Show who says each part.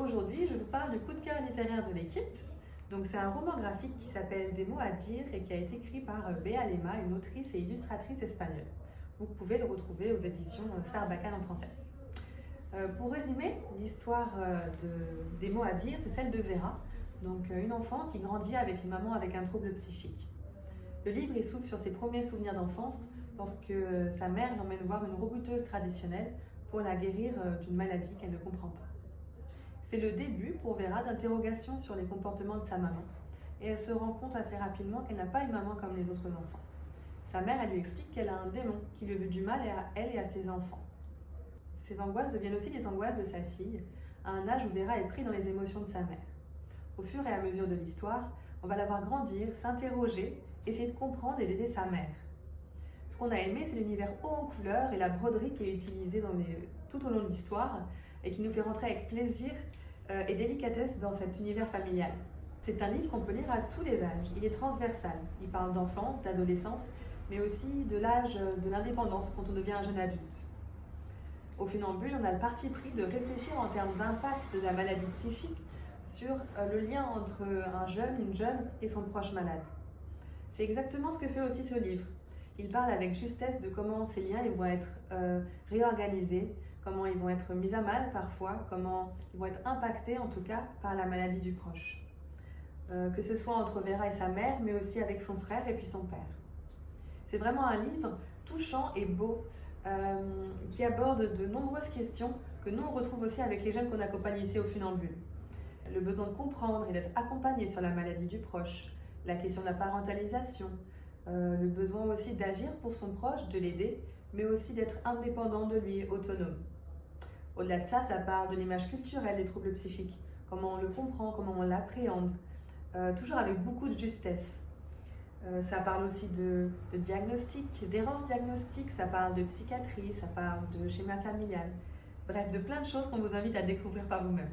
Speaker 1: aujourd'hui, je vous parle du coup de cœur littéraire de l'équipe. Donc, c'est un roman graphique qui s'appelle Des mots à dire et qui a été écrit par Bea Lema, une autrice et illustratrice espagnole. Vous pouvez le retrouver aux éditions Sarbacane en français. Pour résumer, l'histoire des mots à dire, c'est celle de Vera, donc une enfant qui grandit avec une maman avec un trouble psychique. Le livre s'ouvre sur ses premiers souvenirs d'enfance lorsque sa mère l'emmène voir une rebouteuse traditionnelle pour la guérir d'une maladie qu'elle ne comprend pas. C'est le début pour Vera d'interrogations sur les comportements de sa maman et elle se rend compte assez rapidement qu'elle n'a pas une maman comme les autres enfants. Sa mère, elle lui explique qu'elle a un démon qui lui veut du mal à elle et à ses enfants. Ces angoisses deviennent aussi les angoisses de sa fille, à un âge où Vera est pris dans les émotions de sa mère. Au fur et à mesure de l'histoire, on va la voir grandir, s'interroger, essayer de comprendre et d'aider sa mère. Ce qu'on a aimé, c'est l'univers haut en couleurs et la broderie qui est utilisée tout au long de l'histoire et qui nous fait rentrer avec plaisir et délicatesse dans cet univers familial. C'est un livre qu'on peut lire à tous les âges. Il est transversal. Il parle d'enfance, d'adolescence, mais aussi de l'âge de l'indépendance quand on devient un jeune adulte. Au Funambule, on a le parti pris de réfléchir en termes d'impact de la maladie psychique sur le lien entre un jeune, une jeune et son proche malade. C'est exactement ce que fait aussi ce livre. Il parle avec justesse de comment ces liens ils vont être réorganisés, comment ils vont être mis à mal parfois, comment ils vont être impactés en tout cas par la maladie du proche. Que ce soit entre Vera et sa mère, mais aussi avec son frère et puis son père. C'est vraiment un livre touchant et beau qui aborde de nombreuses questions que nous on retrouve aussi avec les jeunes qu'on accompagne ici au Funambule. Le besoin de comprendre et d'être accompagné sur la maladie du proche, la question de la parentalisation, le besoin aussi d'agir pour son proche, de l'aider, mais aussi d'être indépendant de lui, autonome. Au-delà de ça, ça parle de l'image culturelle des troubles psychiques, comment on le comprend, comment on l'appréhende, toujours avec beaucoup de justesse. Ça parle aussi de diagnostic, d'errance diagnostique, ça parle de psychiatrie, ça parle de schéma familial, bref, de plein de choses qu'on vous invite à découvrir par vous-même.